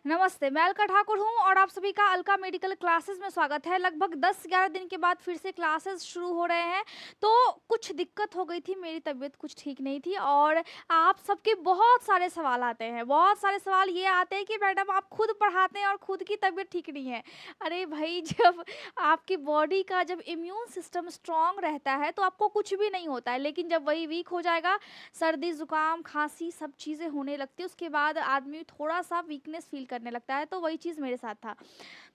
नमस्ते, मैं अलका ठाकुर हूँ और आप सभी का अलका मेडिकल क्लासेस में स्वागत है। लगभग 10-11 दिन के बाद फिर से क्लासेस शुरू हो रहे हैं, तो कुछ दिक्कत हो गई थी, मेरी तबीयत कुछ ठीक नहीं थी और आप सबके बहुत सारे सवाल आते हैं। बहुत सारे सवाल ये आते हैं कि मैडम आप खुद पढ़ाते हैं और खुद की तबीयत ठीक नहीं है। अरे भई, जब आपकी बॉडी का जब इम्यून सिस्टम स्ट्रॉन्ग रहता है, तो आपको कुछ भी नहीं होता है, लेकिन जब वही वीक हो जाएगा, सर्दी, ज़ुकाम, खाँसी सब चीज़ें होने लगती है, उसके बाद आदमी थोड़ा-सा वीकनेस फ़ील करने लगता है, तो वही चीज़ मेरे साथ था।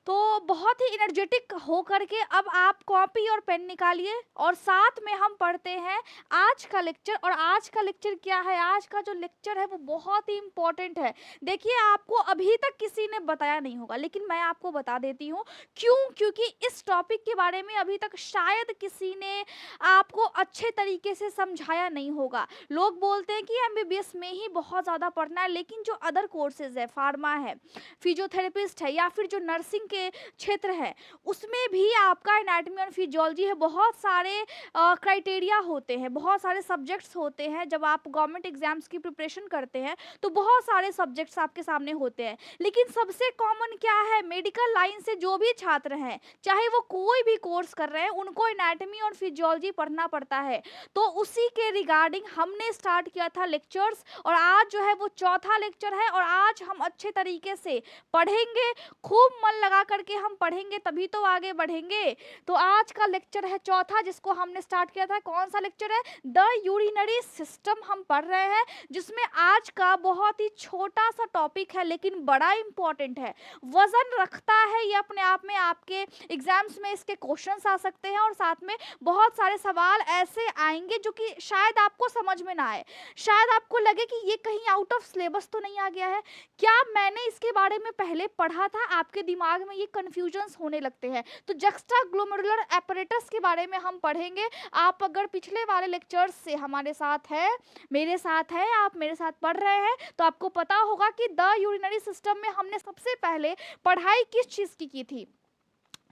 तो बहुत ही एनर्जेटिक हो करके अब आप कॉपी और पेन निकालिए और साथ में हम पढ़ते हैं आज का लेक्चर। और आज का लेक्चर क्या है? आज का जो लेक्चर है वो बहुत ही इम्पोर्टेंट है। देखिए, आपको अभी तक किसी ने बताया नहीं होगा, लेकिन मैं आपको बता देती हूँ। क्यों? क्योंकि इस टॉपिक के बारे में अभी तक शायद किसी ने आपको अच्छे तरीके से समझाया नहीं होगा। लोग बोलते हैं कि एमबीबीएस में ही बहुत ज़्यादा पढ़ना है, लेकिन जो अदर कोर्सेज़ है, फार्मा है, फिजियोथेरेपिस्ट है या फिर जो नर्सिंग के क्षेत्र है, उसमें भी आपका एनाटॉमी और फिजियोलॉजी है। बहुत सारे क्राइटेरिया होते हैं, बहुत सारे सब्जेक्ट्स होते हैं। जब आप गवर्नमेंट एग्जाम्स की प्रिपरेशन करते हैं, तो बहुत सारे सब्जेक्ट्स आपके सामने होते हैं, लेकिन सबसे कॉमन क्या है? मेडिकल लाइन से जो भी छात्र हैं, चाहे वो कोई भी कोर्स कर रहे हैं, उनको एनाटॉमी और फिजियोलॉजी पढ़ना पड़ता है। तो उसी के रिगार्डिंग हमने स्टार्ट किया था लेक्चर्स, और आज जो है वो चौथा लेक्चर है और आज हम अच्छे तरीके से पढ़ेंगे। खूब मन लगा करके हम पढ़ेंगे, तभी तो आगे बढ़ेंगे। तो आज का लेक्चर है चौथा, जिसको हमने स्टार्ट किया था। कौन सा लेक्चर है? द यूरिनरी सिस्टम हम पढ़ रहे हैं, जिसमें आज का बहुत ही छोटा सा टॉपिक है, लेकिन बड़ा इंपॉर्टेंट है, वजन रखता है ये अपने आप में। आपके एग्जाम्स में इसके क्वेश्चंस आ सकते हैं और साथ में बहुत सारे सवाल ऐसे आएंगे जो कि शायद आपको समझ में ना आए, शायद आपको लगे कि ये कहीं आउट ऑफ सिलेबस तो नहीं आ गया है, क्या मैंने इसके बारे में पहले पढ़ा था? आपके दिमाग में ये कन्फ्यूजन्स होने लगते हैं। तो जक्स्टा ग्लोमेरुलर एपरेटस के बारे में हम पढ़ेंगे। आप अगर पिछले वाले लेक्चर्स से हमारे साथ है, मेरे साथ है, आप मेरे साथ पढ़ रहे हैं, तो आपको पता होगा कि द यूरिनरी सिस्टम में हमने सबसे पहले पढ़ाई किस चीज़ की थी।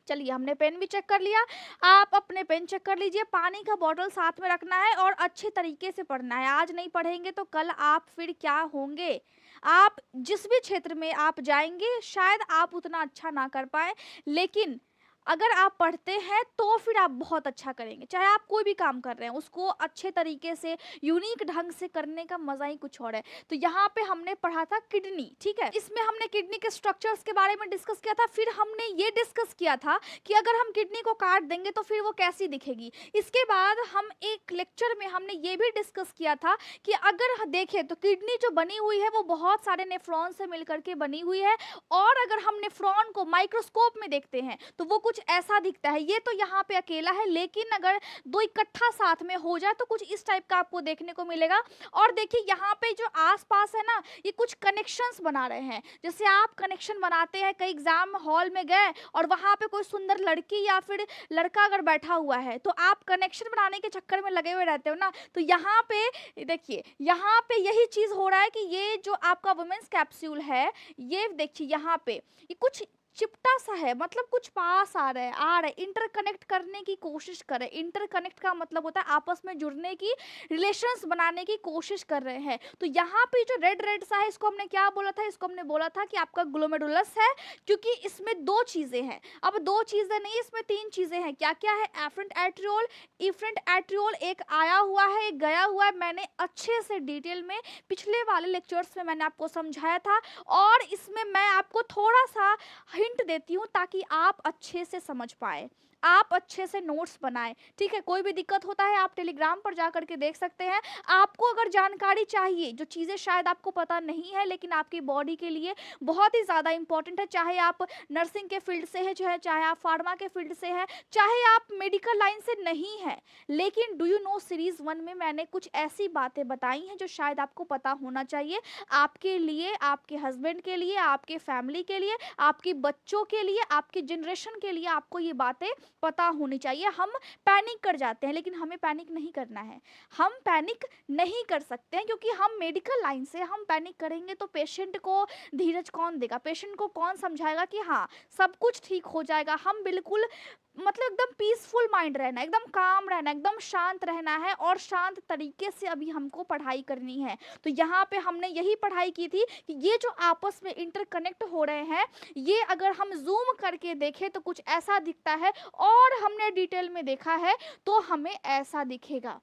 चलिए, हमने पेन भी चेक कर लिया, आप अपने पेन चेक कर लीजिए, पानी का बॉटल साथ में रखना है और अच्छे तरीके से पढ़ना है। आज नहीं पढ़ेंगे तो कल आप फिर क्या होंगे? आप जिस भी क्षेत्र में आप जाएंगे, शायद आप उतना अच्छा ना कर पाए, लेकिन अगर आप पढ़ते हैं तो फिर आप बहुत अच्छा करेंगे। चाहे आप कोई भी काम कर रहे हैं, उसको अच्छे तरीके से यूनिक ढंग से करने का मजा ही कुछ और है। तो यहाँ पे हमने पढ़ा था किडनी, ठीक है। इसमें हमने किडनी के स्ट्रक्चर्स के बारे में डिस्कस किया था। फिर हमने ये डिस्कस किया था कि अगर हम किडनी को काट देंगे तो फिर वो कैसी दिखेगी। इसके बाद हम एक लेक्चर में हमने ये भी डिस्कस किया था कि अगर देखें तो किडनी जो बनी हुई है वो बहुत सारे नेफ्रॉन से मिलकर के बनी हुई है, और अगर हम नेफ्रॉन को माइक्रोस्कोप में देखते हैं तो वो कुछ ऐसा दिखता है। ये तो यहाँ पे अकेला है, लेकिन अगर दो इकट्ठा साथ में हो जाए तो कुछ इस टाइप का आपको देखने को मिलेगा। और देखिए, यहाँ पे जो आसपास है ना, ये कुछ कनेक्शंस बना रहे हैं। जैसे आप कनेक्शन बनाते हैं, कई एग्जाम हॉल में गए और वहां पे कोई सुंदर लड़की या फिर लड़का अगर बैठा हुआ है, तो आप कनेक्शन बनाने के चक्कर में लगे हुए रहते हो ना। तो यहाँ पे देखिए, यहाँ पे यही चीज हो रहा है कि ये जो आपका वुमेन्स कैप्सूल है, ये देखिए यहाँ पे ये कुछ चिपटा सा है, मतलब कुछ पास आ रहा है, इंटरकनेक्ट करने की कोशिश कर रहे हैं। इंटरकनेक्ट का मतलब होता है आपस में जुड़ने की, रिलेशंस बनाने की कोशिश कर रहे हैं। तो यहाँ पे जो रेड रेड सा है, इसको हमने क्या बोला था? इसको हमने बोला था कि आपका ग्लोमेरुलस है, क्योंकि इसमें दो चीजें हैं। अब दो चीजें नहीं, इसमें तीन चीजें हैं। क्या क्या है? एफरेंट एट्रियोल, इफरेंट एट्रियोल, एक आया हुआ है, एक गया हुआ है। मैंने अच्छे से डिटेल में पिछले वाले लेक्चर्स में मैंने आपको समझाया था, और इसमें मैं आपको थोड़ा सा हिंट देती हूँ ताकि आप अच्छे से समझ पाए, आप अच्छे से नोट्स बनाएं, ठीक है। कोई भी दिक्कत होता है आप टेलीग्राम पर जा करके देख सकते हैं। आपको अगर जानकारी चाहिए, जो चीज़ें शायद आपको पता नहीं है लेकिन आपकी बॉडी के लिए बहुत ही ज़्यादा इंपॉर्टेंट है, चाहे आप नर्सिंग के फील्ड से है, चाहे आप फार्मा के फील्ड से है, चाहे आप मेडिकल लाइन से नहीं है, लेकिन डू यू नो सीरीज 1 में मैंने कुछ ऐसी बातें बताई हैं जो शायद आपको पता होना चाहिए, आपके लिए, आपके हस्बैंड के लिए, आपके फैमिली के लिए, आपके बच्चों के लिए, आपके जनरेशन के लिए। आपको ये बातें पता होनी चाहिए। हम पैनिक कर जाते हैं, लेकिन हमें पैनिक नहीं करना है। हम पैनिक नहीं कर सकते हैं, क्योंकि हम मेडिकल लाइन से हम पैनिक करेंगे तो पेशेंट को धीरज कौन देगा? पेशेंट को कौन समझाएगा कि हाँ सब कुछ ठीक हो जाएगा? हम बिल्कुल मतलब एकदम पीसफुल माइंड रहना, एकदम काम रहना, एकदम शांत रहना है और शांत तरीके से अभी हमको पढ़ाई करनी है। तो यहाँ पे हमने यही पढ़ाई की थी कि ये जो आपस में इंटरकनेक्ट हो रहे हैं, ये अगर हम जूम करके देखें तो कुछ ऐसा दिखता है, और हमने डिटेल में देखा है तो हमें ऐसा दिखेगा।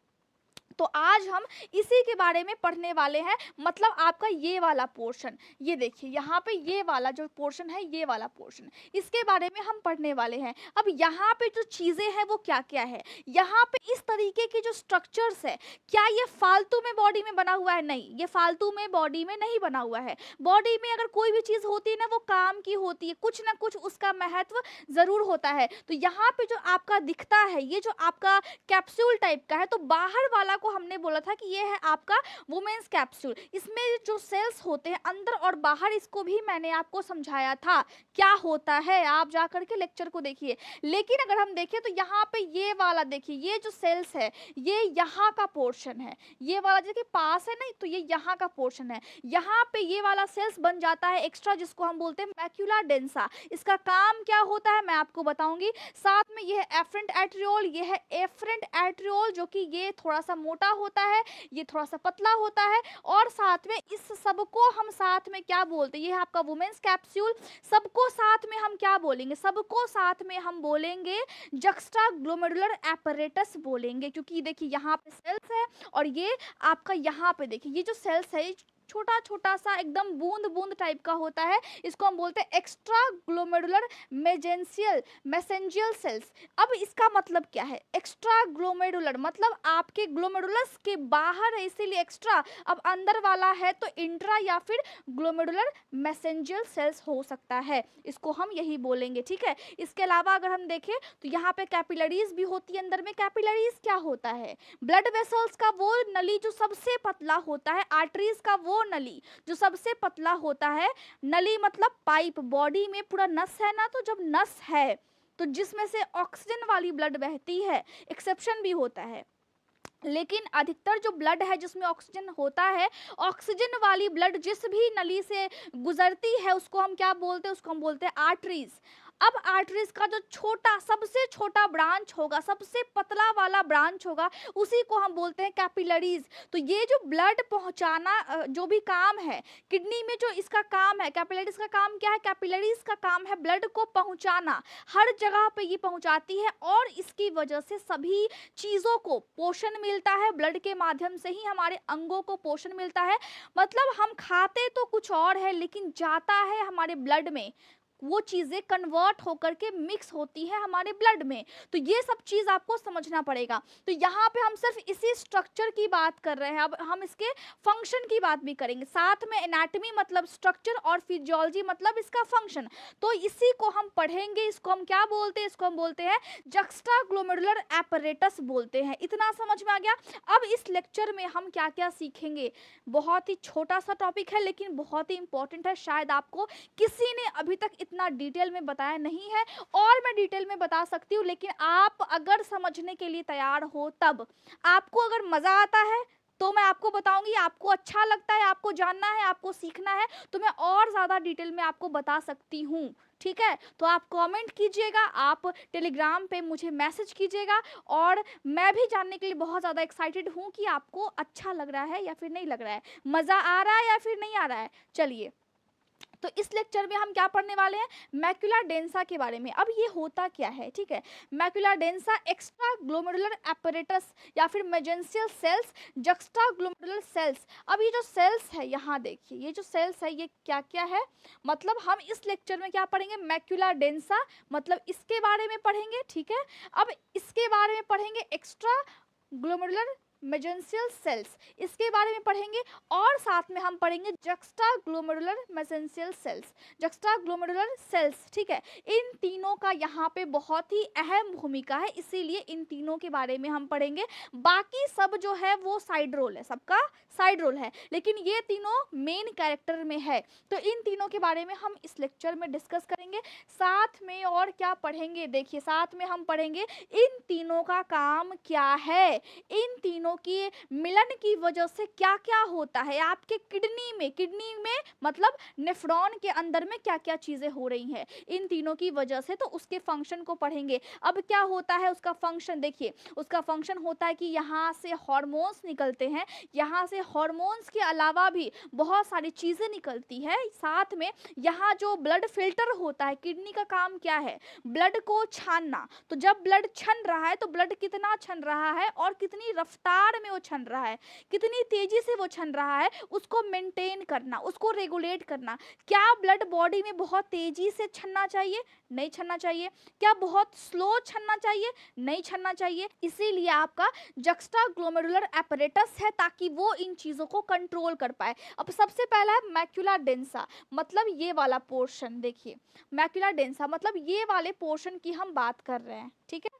तो आज हम इसी के बारे में पढ़ने वाले हैं। मतलब आपका ये वाला पोर्शन, ये देखिए यहाँ पे ये वाला जो पोर्शन है, ये वाला पोर्शन, इसके बारे में हम पढ़ने वाले हैं। अब यहाँ पे जो चीजें हैं वो क्या क्या है, यहाँ पे इस तरीके के जो स्ट्रक्चर्स है, क्या ये फालतू में बॉडी में बना हुआ है? नहीं, ये फालतू में बॉडी में नहीं बना हुआ है। बॉडी में अगर कोई भी चीज होती है ना, वो काम की होती है, कुछ ना कुछ उसका महत्व जरूर होता है। तो यहाँ पे जो आपका दिखता है, ये जो आपका कैप्सूल टाइप का है, तो बाहर वाला को हमने बोला था कि ये है आपका वुमेन्स कैप्सूल। इसमें जो सेल्स होते हैं अंदर और बाहर, इसको भी मैंने आपको समझाया था क्या होता है, आप जाकर के लेक्चर को देखिए। लेकिन अगर हम देखें तो यहाँ पे ये वाला देखिए, ये जो सेल्स है ये यहाँ का पोर्शन है, ये वाला जैसे पास है नहीं, तो ये यहाँ का पोर्शन है। यहाँ पे ये वाला सेल्स बन जाता है एक्स्ट्रा, जिसको हम बोलते हैं मैक्यूला डेंसा। इसका काम क्या होता है मैं आपको बताऊंगी। साथ में ये है एफरेंट एट्रियोल, ये है एफरेंट एट्रियोल, जो कि ये थोड़ा सा मोटा होता है, ये थोड़ा सा पतला होता है। और साथ में इस सबको हम साथ में क्या बोलते हैं, ये है आपका वुमेन्स कैप्सूल। सबको साथ में हम क्या बोलेंगे, सबको साथ में हम बोलेंगे जक्स्टा ग्लोमेरुलर एपरेटस बोलेंगे, क्योंकि देखिए यहाँ पे सेल्स है और ये आपका यहाँ पे देखिए ये जो सेल्स है छोटा छोटा सा एकदम बूंद बूंद टाइप का होता है, इसको हम बोलते हैं एक्स्ट्रा ग्लोमेरुलर मैसेंजियल सेल्स। अब इसका मतलब क्या है, एक्स्ट्रा ग्लोमेरुलर मतलब आपके ग्लोमेरुलस के बाहर है इसीलिए एक्स्ट्रा, अब अंदर वाला है तो इंट्रा या फिर ग्लोमेरुलर मैसेंजियल सेल्स हो सकता है, इसको हम यही बोलेंगे, ठीक है। इसके अलावा अगर हम देखें तो यहाँ पे कैपिलरीज भी होती है अंदर में। कैपिलरीज क्या होता है, ब्लड वेसल्स का वो नली जो सबसे पतला होता है, आर्टरीज का वो नली जो सबसे पतला होता है। नली मतलब पाइप, बॉडी में पूरा नस है ना, तो जब नस है तो जिसमें से ऑक्सीजन वाली ब्लड बहती है, एक्सेप्शन भी होता है, लेकिन अधिकतर जो ब्लड है जिसमें ऑक्सीजन होता है, ऑक्सीजन वाली ब्लड जिस भी नली से गुजरती है उसको हम क्या बोलते हैं, उसको हम बोलते हैं आर्टरीज। अब आर्टरीज का जो छोटा सबसे छोटा ब्रांच होगा, सबसे पतला वाला ब्रांच होगा, उसी को हम बोलते हैं कैपिलरीज। तो ये जो ब्लड पहुंचाना जो भी काम है, किडनी में जो इसका काम है, कैपिलरीज का काम क्या है, कैपिलरीज का काम है ब्लड को पहुंचाना, हर जगह पे ये पहुंचाती है और इसकी वजह से सभी चीजों को पोषण मिलता है, ब्लड के माध्यम से ही हमारे अंगों को पोषण मिलता है। मतलब हम खाते तो कुछ और है लेकिन जाता है हमारे ब्लड में, वो चीजें कन्वर्ट होकर के मिक्स होती है हमारे ब्लड में। तो ये सब चीज आपको समझना पड़ेगा। तो यहाँ पे हम सिर्फ इसी स्ट्रक्चर की बात कर रहे हैं, अब हम इसके फंक्शन की बात भी करेंगे, साथ में एनाटॉमी मतलब स्ट्रक्चर और फिजियोलॉजी मतलब इसका फंक्शन। तो इसी को हम पढ़ेंगे, इसको हम क्या बोलते हैं, इसको हम बोलते हैं जक्स्टा ग्लोमेरुलर एपरेटस बोलते हैं। इतना समझ में आ गया। अब इस लेक्चर में हम क्या क्या सीखेंगे, बहुत ही छोटा सा टॉपिक है लेकिन बहुत ही इंपॉर्टेंट है, शायद आपको किसी ने अभी तक इतना डिटेल में बताया नहीं है, और मैं डिटेल में बता सकती हूँ, लेकिन आप अगर समझने के लिए तैयार हो, तब आपको अगर मजा आता है तो मैं आपको बताऊंगी, आपको अच्छा लगता है, आपको जानना है, आपको सीखना है, तो मैं और ज़्यादा डिटेल में आपको बता सकती हूँ, ठीक है। तो आप कमेंट कीजिएगा, आप टेलीग्राम पे मुझे मैसेज कीजिएगा, और मैं भी जानने के लिए बहुत ज़्यादा एक्साइटेड हूँ कि आपको अच्छा लग रहा है या फिर नहीं लग रहा है, मज़ा आ रहा है या फिर नहीं आ रहा है। चलिए, तो इस लेक्चर में हम क्या पढ़ने वाले हैं, मैक्यूला डेंसा के बारे में। अब ये होता क्या है, ठीक है। Macula densa extra glomerular apparatus या फिर मेजेंशियल सेल्स, जक्स्टा ग्लोमेरुलर सेल्स। अब ये जो सेल्स है, यहाँ देखिए ये जो सेल्स है ये क्या क्या है, मतलब हम इस लेक्चर में क्या पढ़ेंगे, मैक्यूला डेंसा मतलब इसके बारे में पढ़ेंगे, ठीक है। अब इसके बारे में पढ़ेंगे एक्स्ट्रा ग्लोमेरुलर मेजेंशियल सेल्स, इसके बारे में पढ़ेंगे, और साथ में हम पढ़ेंगे juxta glomerular mesangial cells, juxta glomerular cells, ठीक है। इन तीनों का यहाँ पे बहुत ही अहम भूमिका है, इसीलिए इन तीनों के बारे में हम पढ़ेंगे। बाकी सब जो है वो साइड रोल है, सबका साइड रोल है, लेकिन ये तीनों मेन कैरेक्टर में है। तो इन तीनों के बारे में हम इस लेक्चर में डिस्कस करेंगे। साथ में और क्या पढ़ेंगे, देखिए साथ में हम पढ़ेंगे इन तीनों का काम क्या है, इन तीनों तीनों की मिलन की वजह से क्या क्या होता है आपके किडनी में मतलब नेफ्रॉन के अंदर में क्या क्या चीजें हो रही हैं इन तीनों की वजह से, तो उसके फंक्शन को पढ़ेंगे। अब क्या होता है उसका फंक्शन, देखिए उसका फंक्शन होता है कि यहाँ से हार्मोन्स निकलते हैं, यहाँ से हार्मोन्स के अलावा भी बहुत सारी चीजें निकलती है साथ में। यहाँ जो ब्लड फिल्टर होता है, किडनी का काम क्या है, ब्लड को छानना। तो जब ब्लड छन रहा है तो ब्लड कितना छन रहा है और कितनी रफ्तार में वो छन रहा है, कितनी तेजी से वो छन रहा है, उसको मेंटेन करना, उसको रेगुलेट करना। क्या ब्लड बॉडी में बहुत तेजी से छनना चाहिए? नहीं छनना चाहिए। क्या बहुत स्लो छनना चाहिए? नहीं छनना चाहिए। इसीलिए आपका जक्स्टा ग्लोमेरुलर एपरेटस है ताकि वो इन चीजों को कंट्रोल कर पाए। अब सबसे पहला है मैक्युला डेंसा, मतलब ये वाला पोर्शन। देखिए मैक्युला डेंसा मतलब ये वाले पोर्शन की हम बात कर रहे हैं, ठीक है,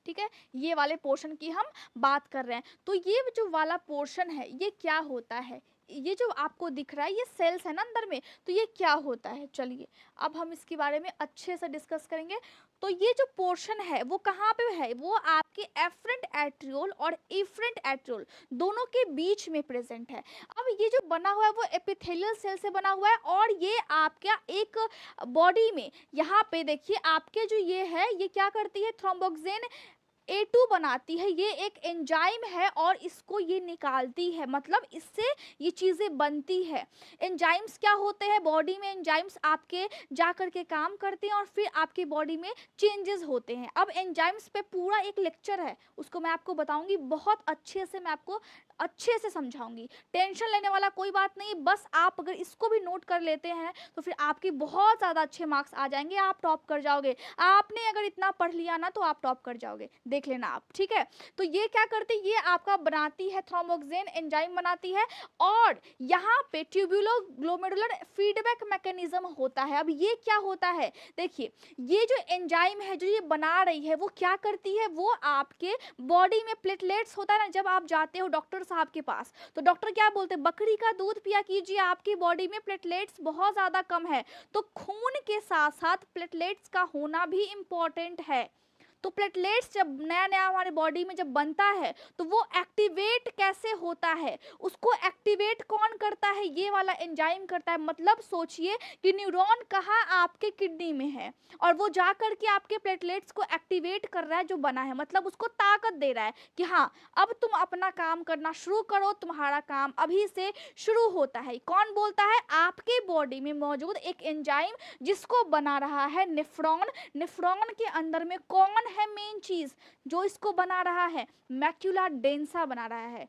ठीक है, ये वाले पोर्शन की हम बात कर रहे हैं। तो ये जो वाला पोर्शन है ये क्या होता है, ये जो आपको दिख रहा है ये सेल्स है ना अंदर में, तो ये क्या होता है, चलिए अब हम इसके बारे में अच्छे से डिस्कस करेंगे। तो ये जो पोर्शन है वो कहाँ पे है, वो आपके एफरेंट एट्रियोल और इफरेंट एट्रियोल दोनों के बीच में प्रेजेंट है। अब ये जो बना हुआ है वो एपिथेलियल सेल से बना हुआ है और ये आपका एक बॉडी में यहाँ पे देखिए आपके जो ये है ये क्या करती है, थ्रोम्बोक्सिन A2 बनाती है, ये एक एंजाइम है और इसको ये निकालती है, मतलब इससे ये चीज़ें बनती है। एंजाइम्स क्या होते हैं बॉडी में, एंजाइम्स आपके जा कर के काम करते हैं और फिर आपकी बॉडी में चेंजेस होते हैं। अब एंजाइम्स पे पूरा एक लेक्चर है, उसको मैं आपको बताऊंगी, बहुत अच्छे से मैं आपको अच्छे से समझाऊंगी। टेंशन लेने वाला कोई बात नहीं, बस आप अगर इसको भी नोट कर लेते हैं तो फिर आपके बहुत ज़्यादा अच्छे मार्क्स आ जाएंगे, आप टॉप कर जाओगे। आपने अगर इतना पढ़ लिया ना तो आप टॉप कर जाओगे, देख लेना आप, ठीक है। तो ये क्या करती है, ये आपका बनाती है थ्रोम्बोक्सिन एंजाइम बनाती है और यहाँ पे ट्यूबुलो ग्लोमेरुलर फीडबैक मैकेनिज्म होता है। अब ये क्या होता है, देखिए ये जो एंजाइम है जो ये बना रही है वो क्या करती है, वो आपके बॉडी में प्लेटलेट्स होता है ना, जब आप जाते हो डॉक्टर साहब के पास तो डॉक्टर क्या बोलते हैं, बकरी का दूध पिया कीजिए, आपकी बॉडी में प्लेटलेट्स बहुत ज़्यादा कम है। तो खून के साथ साथ प्लेटलेट्स का होना भी इम्पॉर्टेंट है। तो प्लेटलेट्स जब नया नया हमारे बॉडी में जब बनता है तो वो एक्टिवेट कैसे होता है, उसको एक्टिवेट कौन करता है, ये वाला एंजाइम करता है। मतलब सोचिए कि न्यूरॉन कहाँ आपके किडनी में है और वो जा कर के आपके प्लेटलेट्स को एक्टिवेट कर रहा है जो बना है, मतलब उसको ताकत दे रहा है कि हाँ अब तुम अपना काम करना शुरू करो, तुम्हारा काम अभी से शुरू होता है। कौन बोलता है, आपके बॉडी में मौजूद एक एंजाइम जिसको बना रहा है नेफ्रॉन। नेफ्रॉन के अंदर में कौन है मेन चीज जो इसको बना रहा है, मैक्युला डेंसा बना रहा है।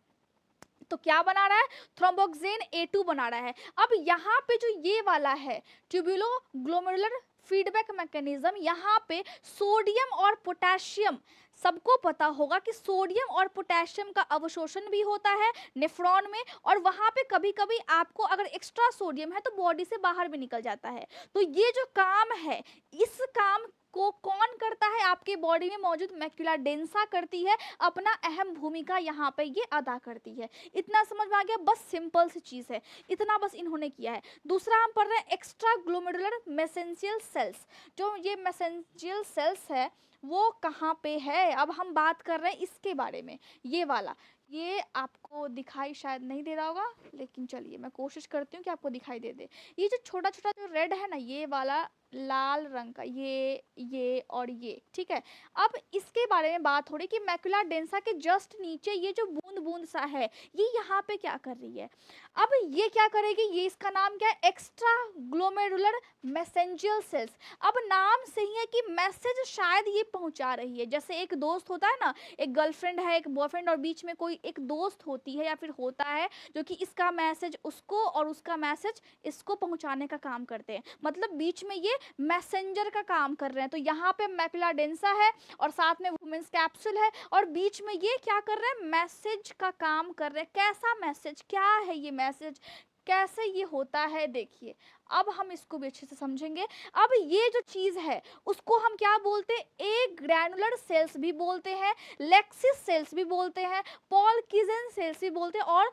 तो क्या बना रहा है, थ्रोम्बोक्सिन A2 बना रहा है। अब यहाँ पे जो ये वाला है ट्यूबुलो ग्लोमेरुलर फीडबैक मैकेनिज्म, यहाँ पे सोडियम और पोटेशियम, सबको पता होगा कि सोडियम और पोटेशियम का अवशोषण भी होता है नेफ्रॉन में और वहाँ पे कभी कभी आपको अगर एक्स्ट्रा सोडियम है तो बॉडी से बाहर भी निकल जाता है। तो ये जो काम है इस काम को कौन करता है, आपके बॉडी में मौजूद मैक्युला डेंसा करती है, अपना अहम भूमिका यहाँ पे ये अदा करती है। इतना समझ में आ गया, बस सिंपल सी चीज है, इतना बस इन्होंने किया है। दूसरा हम पढ़ रहे हैं एक्स्ट्रा ग्लोमेरुलर मेसेंशियल सेल्स। जो ये मेसेंशियल सेल्स है वो कहाँ पे है, अब हम बात कर रहे हैं इसके बारे में। ये वाला, ये आपको दिखाई शायद नहीं दे रहा होगा लेकिन चलिए मैं कोशिश करती हूँ कि आपको दिखाई दे दे। ये जो छोटा छोटा जो रेड है ना, ये वाला लाल रंग का, ये और ये, ठीक है। अब इसके बारे में बात हो रही कि मैक्युला डेंसा के जस्ट नीचे ये जो बूंद बूंद सा है ये यहाँ पे क्या कर रही है। अब ये क्या करेगी, ये इसका नाम क्या है, एक्स्ट्रा ग्लोमेरुलर मैसेंजियल सेल्स। अब नाम से ही है कि मैसेज शायद ये पहुंचा रही है। जैसे एक दोस्त होता है ना, एक गर्लफ्रेंड है, एक बॉयफ्रेंड और बीच में कोई एक दोस्त होती है या फिर होता है जो कि इसका मैसेज उसको और उसका मैसेज इसको पहुंचाने का काम करते हैं, मतलब बीच में ये मैसेंजर का काम कर रहे हैं। तो यहाँ पे मैक्युला डेंसा है और साथ में वुमेन्स कैप्सूल है और बीच में ये क्या कर रहे हैं, मैसेज का काम कर रहे हैं। कैसा मैसेज, क्या है ये मैसेज, कैसे ये होता है देखिए, अब हम इसको भी अच्छे से समझेंगे। अब ये जो चीज़ है उसको हम क्या बोलते हैं, ए ग्रैनुलर सेल्स भी बोलते हैं, लेक्सिस सेल्स भी बोलते हैं, पॉल्किजन सेल्स भी बोलते हैं और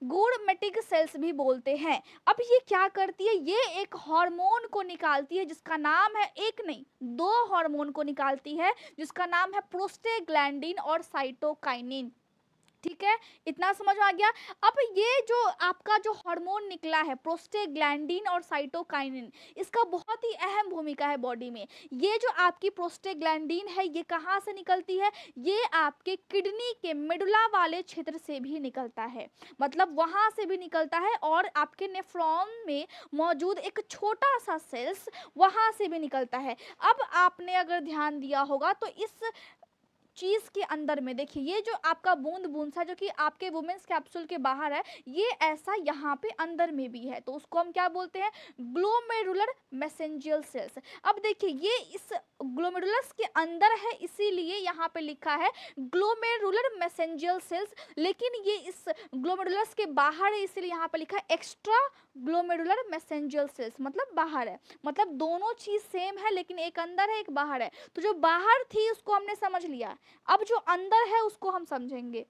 गोडमेटिक सेल्स भी बोलते हैं। अब ये क्या करती है, ये एक हार्मोन को निकालती है जिसका नाम है, एक नहीं दो हार्मोन को निकालती है जिसका नाम है प्रोस्टेग्लैंडिन और साइटोकाइनिन। ठीक है, इतना समझ में आ गया। अब ये जो आपका जो हार्मोन निकला है प्रोस्टेग्लैंडिन और साइटोकाइनिन, इसका बहुत ही अहम भूमिका है बॉडी में। ये जो आपकी प्रोस्टेग्लैंडिन है ये कहाँ से निकलती है, ये आपके किडनी के मेडुला वाले क्षेत्र से भी निकलता है, मतलब वहाँ से भी निकलता है और आपके नेफ्रॉन में मौजूद एक छोटा सा सेल्स वहाँ से भी निकलता है। अब आपने अगर ध्यान दिया होगा तो इस चीज के अंदर में देखिए, ये जो आपका बूंद बूंद सा जो कि आपके वुमेन्स कैप्सूल के बाहर है, ये ऐसा यहाँ पे अंदर में भी है, तो उसको हम क्या बोलते हैं, ग्लोमेरुलर मैसेंजियल सेल्स। अब देखिए ये इस ग्लोमेरुलस के अंदर है इसीलिए यहाँ पे लिखा है ग्लोमेरुलर मैसेंजियल सेल्स, लेकिन ये इस ग्लोमेरुलस के बाहर है इसीलिए यहाँ पे लिखा है एक्स्ट्रा ग्लोमेरुलर मैसेंजियल सेल्स, मतलब बाहर है, मतलब दोनों चीज सेम है लेकिन एक अंदर है एक बाहर है। तो जो बाहर थी उसको हमने समझ लिया, अब जो अंदर है उसको हम समझेंगे।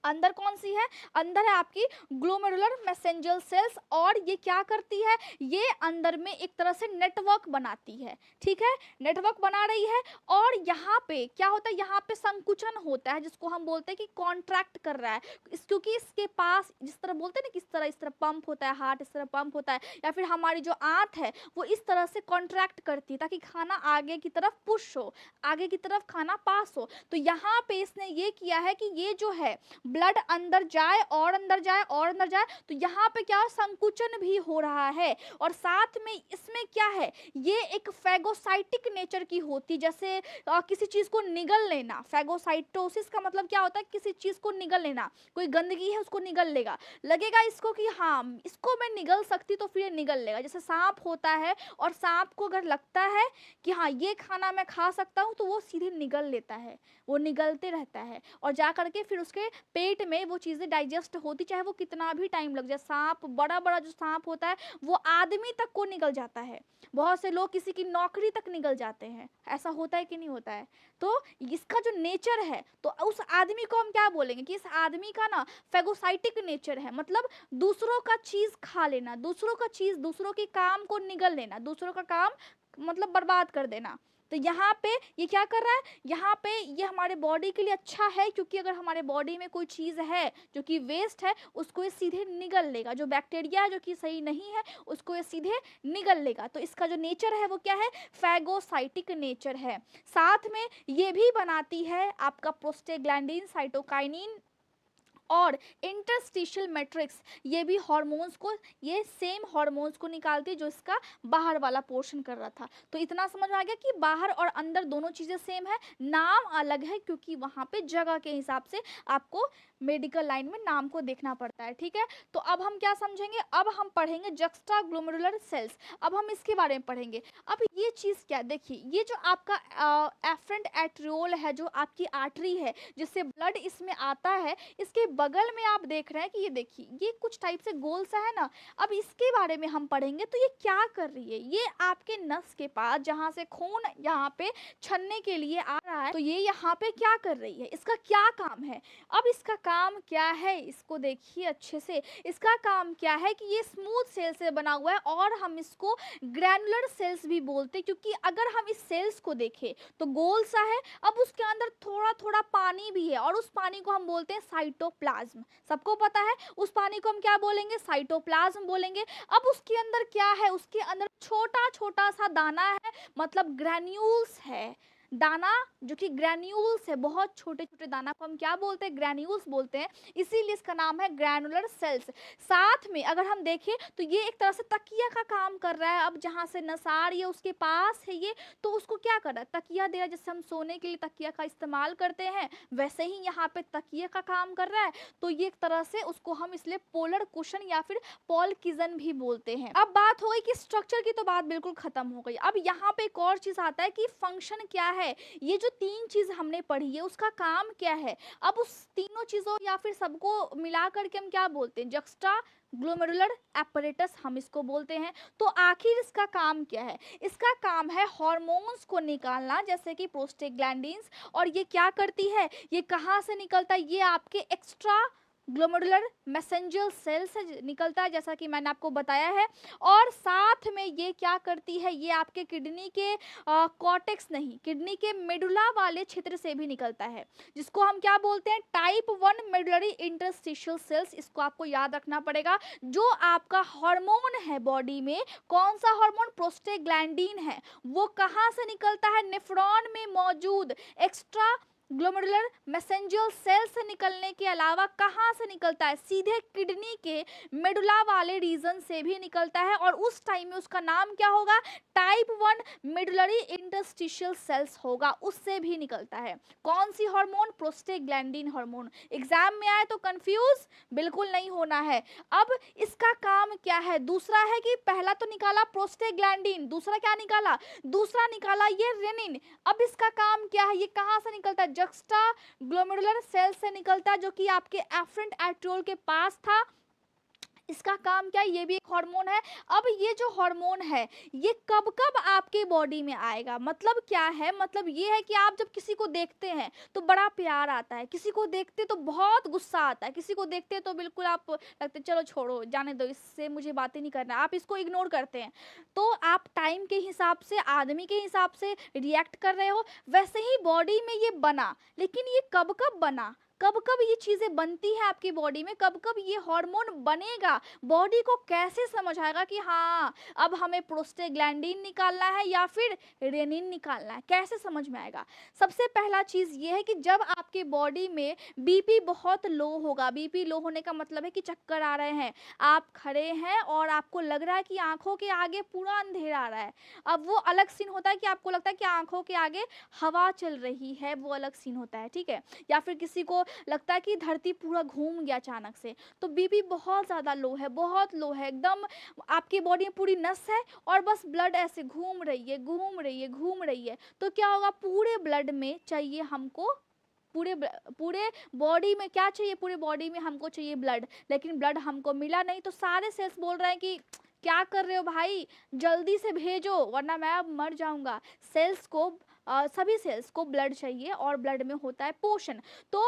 अंदर कौन सी है, अंदर है आपकी ग्लोमेरुलर मैसेंजियल सेल्स, और ये क्या करती है, ये अंदर में एक तरह से नेटवर्क बनाती है। ठीक है, नेटवर्क बना रही है और यहाँ पे क्या होता है, यहाँ पे संकुचन होता है जिसको हम बोलते हैं कि कॉन्ट्रैक्ट कर रहा है, क्योंकि इसके पास जिस तरह बोलते हैं ना, किस तरह इस तरह पंप होता है, हार्ट इस तरह पंप होता है, या फिर हमारी जो आंत है वो इस तरह से कॉन्ट्रैक्ट करती है ताकि खाना आगे की तरफ पुश हो, आगे की तरफ खाना पास हो। तो यहाँ पे इसने ये किया है कि ये जो है ब्लड अंदर जाए और अंदर जाए और अंदर जाए, तो यहाँ पे क्या संकुचन भी हो रहा है, और साथ में इसमें क्या है, ये एक फैगोसाइटिक नेचर की होती, जैसे किसी चीज को निगल लेना, फैगोसाइटोसिस का मतलब क्या होता है, किसी चीज को निगल लेना, कोई गंदगी है उसको निगल लेगा, लगेगा इसको कि हाँ इसको मैं निगल सकती, तो फिर ये निगल लेगा। जैसे सांप होता है और सांप को अगर लगता है कि हाँ ये खाना मैं खा सकता हूँ, तो वो सीधे निगल लेता है, वो निगलते रहता है और जा करके फिर उसके पेट में वो चीज़ें डाइजेस्ट होती, चाहे वो कितना भी टाइम लग जाए। सांप, बड़ा बड़ा जो सांप होता है वो आदमी तक को निगल जाता है, बहुत से लोग किसी की नौकरी तक निगल जाते हैं, ऐसा होता है कि नहीं होता है। तो इसका जो नेचर है, तो उस आदमी को हम क्या बोलेंगे कि इस आदमी का ना फैगोसाइटिक नेचर है, मतलब दूसरों का चीज़ खा लेना, दूसरों का चीज़, दूसरों के काम को निगल लेना, दूसरों का काम मतलब बर्बाद कर देना। तो यहाँ पे ये क्या कर रहा है, यहाँ पे ये हमारे बॉडी के लिए अच्छा है, क्योंकि अगर हमारे बॉडी में कोई चीज़ है जो कि वेस्ट है उसको ये सीधे निगल लेगा, जो बैक्टीरिया है जो कि सही नहीं है उसको ये सीधे निगल लेगा। तो इसका जो नेचर है वो क्या है, फैगोसाइटिक नेचर है। साथ में ये भी बनाती है आपका प्रोस्टेग्लैंडिन, साइटोकाइनिन और इंटरस्टिशियल मैट्रिक्स, ये भी हार्मोन्स को, ये सेम हार्मोन्स को निकालती है जो इसका बाहर वाला पोर्शन कर रहा था। तो इतना समझ आ गया कि बाहर और अंदर दोनों चीज़ें सेम है, नाम अलग है क्योंकि वहाँ पे जगह के हिसाब से आपको मेडिकल लाइन में नाम को देखना पड़ता है। ठीक है, तो अब हम क्या समझेंगे, अब हम पढ़ेंगे जक्स्टा ग्लोमेरुलर सेल्स, अब हम इसके बारे में पढ़ेंगे। अब ये चीज़ क्या, देखिए ये जो आपका एफरेंट एट्रियोल है, जो आपकी आर्टरी है जिससे ब्लड इसमें आता है, इसके बगल में आप देख रहे हैं कि ये देखिए ये कुछ टाइप से गोल सा है ना। अब इसके बारे में हम पढ़ेंगे। तो ये क्या कर रही है, ये आपके नस के पास जहाँ से खून यहाँ पे छन्ने के लिए आ रहा है, तो ये यहाँ पे क्या कर रही है, इसका क्या काम है। अब इसका काम क्या है, इसको देखिए अच्छे से, इसका काम क्या है कि ये स्मूथ सेल से बना हुआ है और हम इसको ग्रैनुलर सेल्स भी बोलते हैं, क्योंकि अगर हम इस सेल्स को देखें तो गोल सा है, अब उसके अंदर थोड़ा थोड़ा पानी भी है और उस पानी को हम बोलते हैं साइटोप्लाज्म। सबको पता है उस पानी को हम क्या बोलेंगे, साइटोप्लाज्म बोलेंगे। अब उसके अंदर क्या है, उसके अंदर छोटा छोटा सा दाना है, मतलब ग्रैन्यूल्स है, दाना जो कि ग्रैन्यूल्स है, बहुत छोटे छोटे दाना को हम क्या बोलते हैं, ग्रैन्यूल्स बोलते हैं, इसीलिए इसका नाम है ग्रैनुलर सेल्स। साथ में अगर हम देखें तो ये एक तरह से तकिया का काम कर रहा है। अब जहाँ से नसार ये उसके पास है ये, तो उसको क्या कर रहा है, तकिया दे रहा है, जैसे हम सोने के लिए तकिया का इस्तेमाल करते हैं वैसे ही यहाँ पे तकिया का काम कर रहा है। तो ये एक तरह से उसको हम इसलिए पोलर कुशन या फिर पॉल्किजन भी बोलते हैं। अब बात हो गई कि स्ट्रक्चर की, तो बात बिल्कुल खत्म हो गई। अब यहाँ पे एक और चीज आता है कि फंक्शन क्या है? ये जो 3 चीज़ हमने पढ़ी है उसका काम क्या है? अब उस तीनों चीज़ों या फिर सबको मिला कर के हम क्या बोलते हैं? जक्स्टा ग्लोमेरुलर एपरेटस हम इसको बोलते हैं। तो आखिर इसका काम क्या है? इसका काम है हार्मोन्स को निकालना, जैसे कि प्रोस्टेग्लैंडिन्स। और ये क्या करती है? ये कहाँ से निकलता है? ये आपके एक्स्ट्रा ग्लोमेरुलर मैसेंजर सेल से निकलता है, जैसा कि मैंने आपको बताया है। और साथ में ये क्या करती है? ये आपके किडनी के कॉर्टेक्स नहीं, किडनी के मेडुला वाले क्षेत्र से भी निकलता है, जिसको हम क्या बोलते हैं? Type 1 medullary interstitial cells. इसको आपको याद रखना पड़ेगा। जो आपका हार्मोन है बॉडी में, कौन सा हार्मोन? प्रोस्टेग्लैंडिन है। वो कहाँ से निकलता है? नेफ्रॉन में मौजूद एक्स्ट्रा ग्लोमेरुलर मैसेंजर सेल से निकलने के अलावा कहाँ से निकलता है? सीधे किडनी के मेडुला वाले रीजन से भी निकलता है। और उस टाइम में उसका नाम क्या होगा? टाइप 1 मेडुलरी इंटरस्टिशियल सेल्स होगा, उससे भी निकलता है। कौन सी हार्मोन? Prostaglandin hormone. एग्जाम में आए तो कंफ्यूज बिल्कुल नहीं होना है। अब इसका काम क्या है? दूसरा है कि पहला तो निकाला प्रोस्टेग्लैंडिन, दूसरा क्या निकाला? दूसरा निकाला ये रेनिन। अब इसका काम क्या है? ये कहाँ से निकलता है? जक्स्टा ग्लोमेरुलर सेल से निकलता है, जो कि आपके एफरेंट एट्रियोल के पास था। इसका काम क्या है? ये भी एक हार्मोन है। अब ये जो हार्मोन है ये कब कब आपके बॉडी में आएगा? मतलब क्या है? मतलब ये है कि आप जब किसी को देखते हैं तो बड़ा प्यार आता है, किसी को देखते तो बहुत गुस्सा आता है, किसी को देखते तो बिल्कुल आप लगते चलो छोड़ो जाने दो, इससे मुझे बातें नहीं करना, आप इसको इग्नोर करते हैं। तो आप टाइम के हिसाब से, आदमी के हिसाब से रिएक्ट कर रहे हो। वैसे ही बॉडी में ये बना, लेकिन ये कब कब बना? कब कब ये चीज़ें बनती हैं आपकी बॉडी में? कब कब ये हार्मोन बनेगा? बॉडी को कैसे समझ आएगा कि हाँ अब हमें प्रोस्टेग्लैंडिन निकालना है या फिर रेनिन निकालना है? कैसे समझ में आएगा? सबसे पहला चीज़ ये है कि जब आपके बॉडी में बीपी बहुत लो होगा। बीपी लो होने का मतलब है कि चक्कर आ रहे हैं, आप खड़े हैं और आपको लग रहा है कि आंखों के आगे पूरा अंधेरा आ रहा है। अब वो अलग सीन होता है कि आपको लगता है कि आंखों के आगे हवा चल रही है, वो अलग सीन होता है, ठीक है। या फिर किसी को लगता है कि धरती पूरा घूम गया अचानक से, तो बीपी बहुत ज़्यादा लो है, बहुत लो है एकदम। आपकी बॉडी में पूरी नस है और बस ब्लड ऐसे घूम रही है, घूम रही है, घूम रही है। तो क्या होगा? पूरे ब्लड में चाहिए हमको, पूरे बॉडी में क्या चाहिए? पूरे बॉडी में हमको चाहिए ब्लड, लेकिन ब्लड हमको मिला नहीं। तो सारे सेल्स बोल रहे हैं कि क्या कर रहे हो भाई, जल्दी से भेजो वरना मैं अब मर जाऊंगा। सेल्स को सभी सेल्स को ब्लड चाहिए और ब्लड में होता है पोषण। तो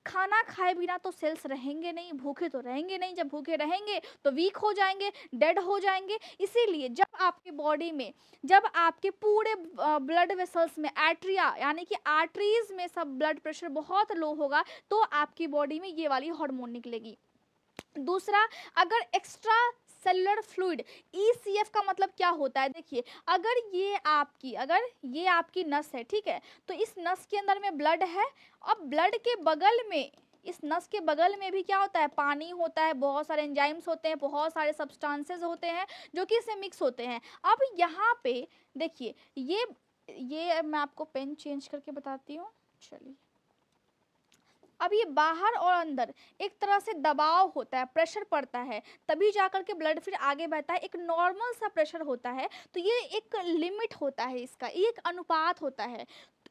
खाना खाए बिना तो सेल्स रहेंगे नहीं, भूखे तो रहेंगे नहीं। जब भूखे रहेंगे तो वीक हो जाएंगे, डेड हो जाएंगे। इसीलिए जब आपके बॉडी में, जब आपके पूरे ब्लड वेसल्स में, एट्रिया यानी कि आर्टरीज में सब ब्लड प्रेशर बहुत लो होगा, तो आपकी बॉडी में ये वाली हार्मोन निकलेगी। दूसरा, अगर एक्स्ट्रा सेलुलर फ्लूइड, ईसीएफ का मतलब क्या होता है? देखिए, अगर ये आपकी नस है, ठीक है, तो इस नस के अंदर में ब्लड है। अब ब्लड के बगल में, इस नस के बगल में भी क्या होता है? पानी होता है, बहुत सारे एंजाइम्स होते हैं, बहुत सारे सब्सटेंसेस होते हैं जो कि इससे मिक्स होते हैं। अब यहाँ पे देखिए, ये मैं आपको पेन चेंज करके बताती हूँ। चलिए, अब ये बाहर और अंदर एक तरह से दबाव होता है, प्रेशर पड़ता है, तभी जाकर के ब्लड फिर आगे बहता है। एक नॉर्मल सा प्रेशर होता है, तो ये एक लिमिट होता है, इसका एक अनुपात होता है।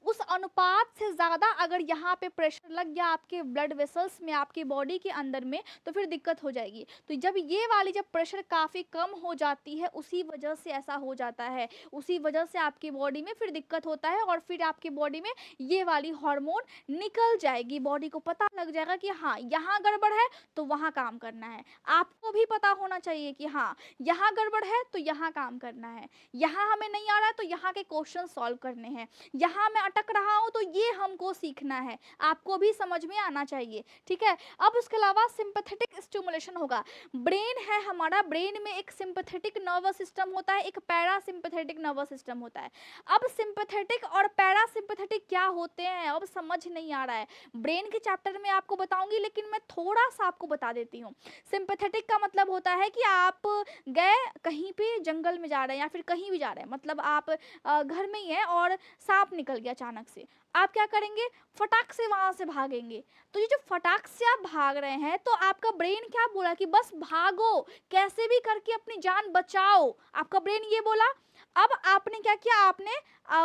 उस अनुपात से ज़्यादा अगर यहाँ पे प्रेशर लग गया आपके ब्लड वेसल्स में, आपकी बॉडी के अंदर में, तो फिर दिक्कत हो जाएगी। तो जब प्रेशर काफ़ी कम हो जाती है, उसी वजह से ऐसा हो जाता है, उसी वजह से आपकी बॉडी में फिर दिक्कत होता है और फिर आपकी बॉडी में ये वाली हार्मोन निकल जाएगी। बॉडी को पता लग जाएगा कि हाँ यहाँ गड़बड़ है तो वहाँ काम करना है। आपको भी पता होना चाहिए कि हाँ यहाँ गड़बड़ है तो यहाँ काम करना है, यहाँ हमें नहीं आ रहा है तो यहाँ के क्वेश्चन सॉल्व करने हैं, यहाँ मैं अटक रहा हूँ तो ये हमको सीखना है। आपको भी समझ में आना चाहिए, ठीक है। अब उसके अलावा सिंपैथेटिक स्टिमुलेशन होगा। ब्रेन है हमारा, ब्रेन में एक सिंपैथेटिक नर्वस सिस्टम होता है, एक पैरासिम्पैथेटिक नर्वस सिस्टम होता है। अब सिंपैथेटिक और पैरासिम्पैथेटिक क्या होते हैं अब समझ नहीं आ रहा है, ब्रेन के चैप्टर में आपको बताऊंगी, लेकिन मैं थोड़ा सा आपको बता देती हूँ। सिंपैथेटिक का मतलब होता है कि आप गए कहीं पे, जंगल में जा रहे हैं या फिर कहीं भी जा रहे हैं, मतलब आप घर में ही हैं और सांप निकल गया अचानक से। आप क्या करेंगे, फटाक से वहाँ से भागेंगे। तो ये जो फटाक से आप भाग रहे हैं, तो आपका ब्रेन क्या बोला कि बस भागो, कैसे भी करके अपनी जान बचाओ, आपका ब्रेन ये बोला। अब आपने क्या किया, आपने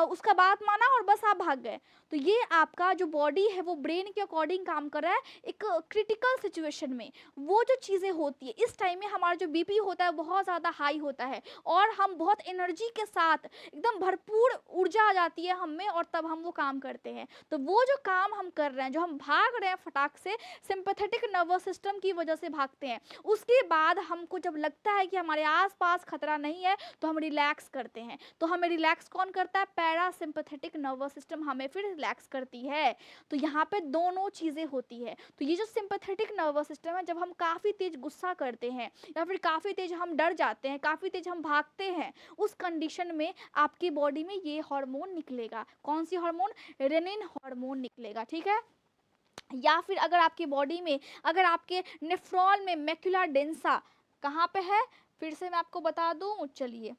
उसका बात माना और बस आप भाग गए। तो ये आपका जो बॉडी है वो ब्रेन के अकॉर्डिंग काम कर रहा है। एक क्रिटिकल सिचुएशन में वो जो चीज़ें होती है, इस टाइम में हमारा जो बीपी होता है बहुत ज़्यादा हाई होता है और हम बहुत एनर्जी के साथ एकदम भरपूर ऊर्जा आ जाती है हम में, और तब हम वो काम करते हैं। तो वो जो काम हम कर रहे हैं, जो हम भाग रहे हैं फटाक से, सिंपैथेटिक नर्वस सिस्टम की वजह से भागते हैं। उसके बाद हमको जब लगता है कि हमारे आसपास खतरा नहीं है, तो हम रिलैक्स करते हैं। तो हमें रिलैक्स कौन करता है, पैरासिम्पैथेटिक नर्वस सिस्टम हमें फिर रिलैक्स करती है। तो यहाँ पे दोनों चीज़ें होती है। तो ये जो सिंपैथेटिक नर्वस सिस्टम है, जब हम काफ़ी तेज गुस्सा करते हैं या फिर काफ़ी तेज हम डर जाते हैं, काफ़ी तेज हम भागते हैं, उस कंडीशन में आपकी बॉडी में ये हार्मोन निकलेगा। कौन सी हार्मोन, रेनिन हार्मोन निकलेगा, ठीक है। या फिर अगर आपकी बॉडी में, अगर आपके नेफ्रॉन में मैक्युला डेंसा कहाँ पे है, फिर से मैं आपको बता दूं, चलिए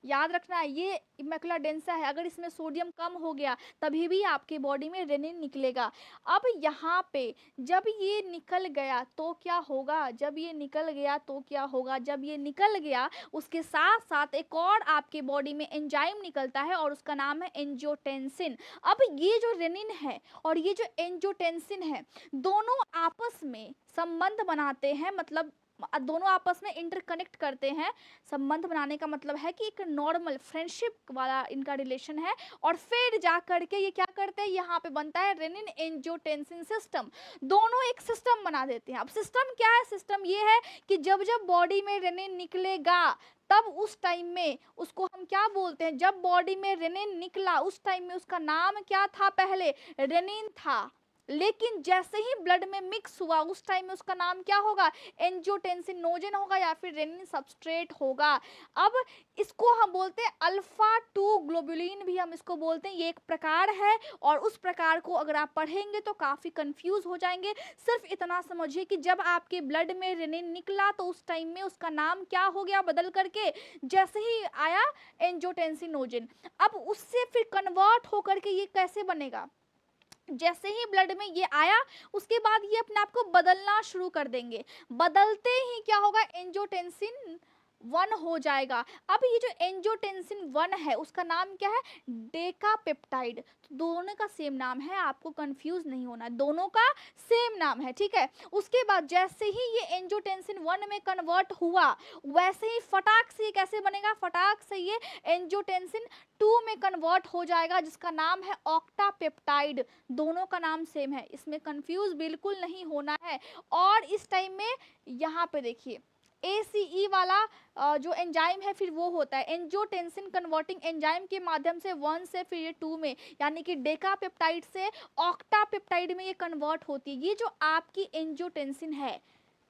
याद रखना है, ये मैक्युला डेंसा है। अगर इसमें सोडियम कम हो गया तभी भी आपके बॉडी में रेनिन निकलेगा। अब यहाँ पे जब ये निकल गया तो क्या होगा, जब ये निकल गया तो क्या होगा, जब ये निकल गया उसके साथ साथ एक और आपके बॉडी में एंजाइम निकलता है और उसका नाम है एंजियोटेंसिन। अब ये जो रेनिन है और ये जो एंजियोटेंसिन है, दोनों आपस में संबंध बनाते हैं, मतलब दोनों आपस में इंटरकनेक्ट करते हैं। संबंध बनाने का मतलब है कि एक नॉर्मल फ्रेंडशिप वाला इनका रिलेशन है, और फिर जा करके ये क्या करते हैं, यहाँ पे बनता है रेनिन एंजियोटेंसिन सिस्टम। दोनों एक सिस्टम बना देते हैं। अब सिस्टम क्या है, सिस्टम ये है कि जब जब बॉडी में रेनिन निकलेगा, तब उस टाइम में उसको हम क्या बोलते हैं, जब बॉडी में रेनिन निकला उस टाइम में उसका नाम क्या था, पहले रेनिन था, लेकिन जैसे ही ब्लड में मिक्स हुआ उस टाइम में उसका नाम क्या होगा, एंजियोटेंसिनोजन होगा या फिर रेनिन सबस्ट्रेट होगा। अब इसको हम बोलते हैं अल्फा 2 ग्लोबुलिन भी हम इसको बोलते हैं। ये एक प्रकार है और उस प्रकार को अगर आप पढ़ेंगे तो काफ़ी कंफ्यूज हो जाएंगे। सिर्फ इतना समझिए कि जब आपके ब्लड में रेनिन निकला तो उस टाइम में उसका नाम क्या हो गया बदल करके, जैसे ही आया एंजियोटेंसिनोजन। अब उससे फिर कन्वर्ट होकर के ये कैसे बनेगा, जैसे ही ब्लड में ये आया उसके बाद ये अपने आप को बदलना शुरू कर देंगे। बदलते ही क्या होगा, एंजियोटेंसिन 1 हो जाएगा। अब ये जो एंजियोटेंसिन 1 है उसका नाम क्या है, डेकापेप्टाइड। तो दोनों का सेम नाम है, आपको कंफ्यूज नहीं होना, दोनों का सेम नाम है, ठीक है। उसके बाद जैसे ही ये एंजियोटेंसिन 1 में कन्वर्ट हुआ, वैसे ही फटाक से कैसे बनेगा, फटाक से ये एंजियोटेंसिन 2 में कन्वर्ट हो जाएगा, जिसका नाम है ऑक्टापेप्टाइड। दोनों का नाम सेम है, इसमें कंफ्यूज बिल्कुल नहीं होना है। और इस टाइम में यहाँ पे देखिए ACE वाला जो एंजाइम है फिर वो होता है एंजियोटेंसिन कन्वर्टिंग एंजाइम के माध्यम से 1 से फिर ये 2 में, यानी कि डेकापेप्टाइड से ऑक्टापेप्टाइड में ये कन्वर्ट होती है। ये जो आपकी एंजियोटेंसिन है,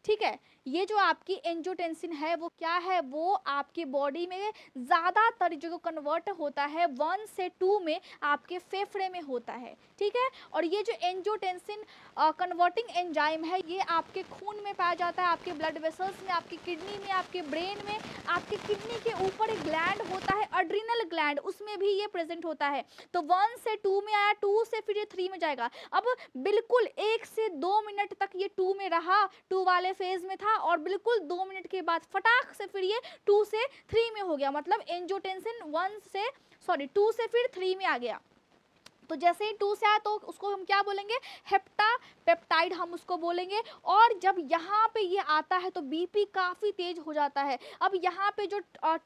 ठीक है, ये जो आपकी एंजियोटेंसिन है वो क्या है, वो आपके बॉडी में ज़्यादातर जो कन्वर्ट होता है 1 से 2 में आपके फेफड़े में होता है, ठीक है। और ये जो एंजियोटेंसिन कन्वर्टिंग एंजाइम है ये आपके खून में पाया जाता है, आपके ब्लड वेसल्स में, आपकी किडनी में, आपके ब्रेन में। आपकी किडनी के ऊपर एक ग्लैंड होता है एड्रिनल ग्लैंड, उसमें भी ये प्रेजेंट होता है। तो 1 से 2 में आया, 2 से फिर ये 3 में जाएगा। अब बिल्कुल 1 से 2 मिनट तक ये 2 में रहा, 2 वाले फेज में था, और बिल्कुल 2 मिनट के बाद फटाक से फिर ये 2 से 3 में हो गया। मतलब एंजियोटेंसिन 2 से फिर 3 में आ गया। तो जैसे ही 2 से आया तो उसको हम क्या बोलेंगे, हेप्टापेप्टाइड हम उसको बोलेंगे। और जब यहाँ पे ये आता है तो बीपी काफ़ी तेज हो जाता है। अब यहाँ पे जो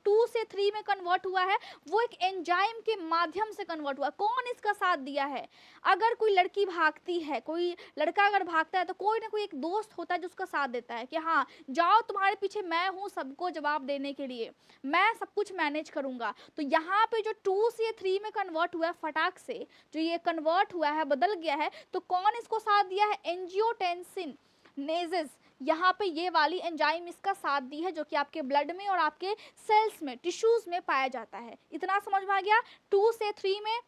2 से 3 में कन्वर्ट हुआ है वो एक एंजाइम के माध्यम से कन्वर्ट हुआ। कौन इसका साथ दिया है, अगर कोई लड़की भागती है, कोई लड़का अगर भागता है तो कोई ना कोई एक दोस्त होता है जो उसका साथ देता है कि हाँ जाओ तुम्हारे पीछे मैं हूँ सबको जवाब देने के लिए, मैं सब कुछ मैनेज करूँगा। तो यहाँ पे जो 2 से 3 में कन्वर्ट हुआ है फटाक से, जो ये कन्वर्ट हुआ है बदल गया है, तो कौन इसको साथ दिया है, एंजियोटेंसिन नेजेस। यहाँ पे ये वाली एंजाइम इसका साथ दी है जो कि आपके ब्लड में और आपके सेल्स में, टिश्यूज में पाया जाता है। इतना समझ में आ गया। 2 से 3 में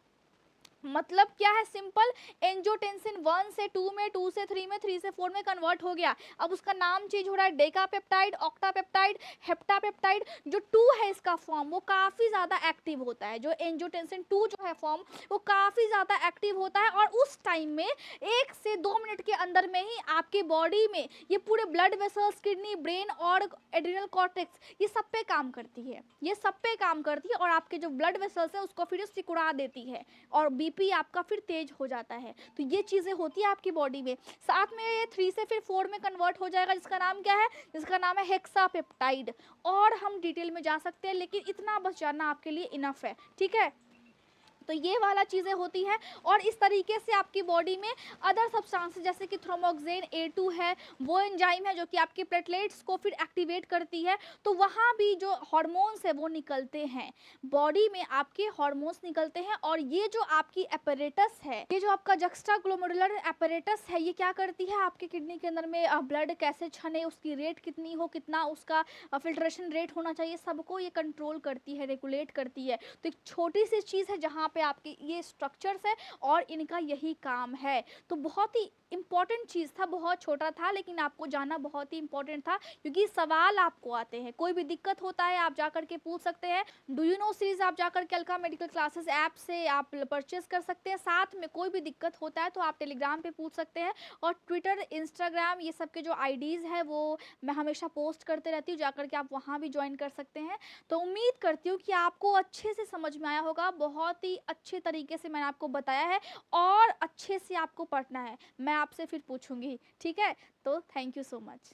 मतलब क्या है, सिंपल, एंजियोटेंसिन 1 से 2 में, 2 से 3 में, 3 से 4 में कन्वर्ट हो गया। अब उसका नाम चेंज हो रहा है, डेकापेप्टाइड, ऑक्टापेप्टाइड, हेप्टापेप्टाइड। जो 2 है इसका फॉर्म वो काफ़ी ज़्यादा एक्टिव होता है, जो एंजियोटेंसिन 2 जो है फॉर्म वो काफ़ी ज़्यादा एक्टिव होता है, और उस टाइम में 1 से 2 मिनट के अंदर में ही आपके बॉडी में ये पूरे ब्लड वेसल्स, किडनी, ब्रेन और एड्रिनल कॉर्टेक्स, ये सब पे काम करती है, ये सब पे काम करती है, और आपके जो ब्लड वेसल्स है उसको फिर सिकुड़ा देती है, और बीपी आपका फिर तेज हो जाता है। तो ये चीज़ें होती है आपकी बॉडी में। साथ में ये 3 से फिर 4 में कन्वर्ट हो जाएगा, जिसका नाम क्या है, जिसका नाम है हेक्सापेप्टाइड। और हम डिटेल में जा सकते हैं, लेकिन इतना बस जानना आपके लिए इनफ है, ठीक है। तो ये वाला चीज़ें होती हैं, और इस तरीके से आपकी बॉडी में अदर सब्सटेंसेस जैसे कि थ्रोमोक्सेन A2 है, वो एंजाइम है जो कि आपके प्लेटलेट्स को फिर एक्टिवेट करती है। तो वहाँ भी जो हार्मोन्स है वो निकलते हैं, बॉडी में आपके हार्मोन्स निकलते हैं, और ये जो आपकी एपरेटस है, ये जो आपका जक्स्टाग्लोमेरुलर एपरेटस है, ये क्या करती है, आपके किडनी के अंदर में ब्लड कैसे छने, उसकी रेट कितनी हो, कितना उसका फिल्ट्रेशन रेट होना चाहिए, सबको ये कंट्रोल करती है, रेगुलेट करती है। तो एक छोटी सी चीज़ है जहाँ पे आपके ये स्ट्रक्चर्स है, और इनका यही काम है। तो बहुत ही इंपॉर्टेंट चीज़ था, बहुत छोटा था, लेकिन आपको जानना बहुत ही इंपॉर्टेंट था, क्योंकि सवाल आपको आते हैं, कोई भी दिक्कत होता है आप जाकर के पूछ सकते हैं। डू यू नो सीरीज आप जाकर के अलका मेडिकल क्लासेस ऐप से आप परचेस कर सकते हैं। साथ में कोई भी दिक्कत होता है तो आप टेलीग्राम पे पूछ सकते हैं, और ट्विटर, इंस्टाग्राम, ये सब के जो आईडीज़ है वो मैं हमेशा पोस्ट करते रहती हूँ, जाकर के आप वहाँ भी ज्वाइन कर सकते हैं। तो उम्मीद करती हूँ कि आपको अच्छे से समझ में आया होगा, बहुत ही अच्छे तरीके से मैंने आपको बताया है, और अच्छे से आपको पढ़ना है। मैं आपसे फिर पूछूंगी, ठीक है। तो थैंक यू सो मच।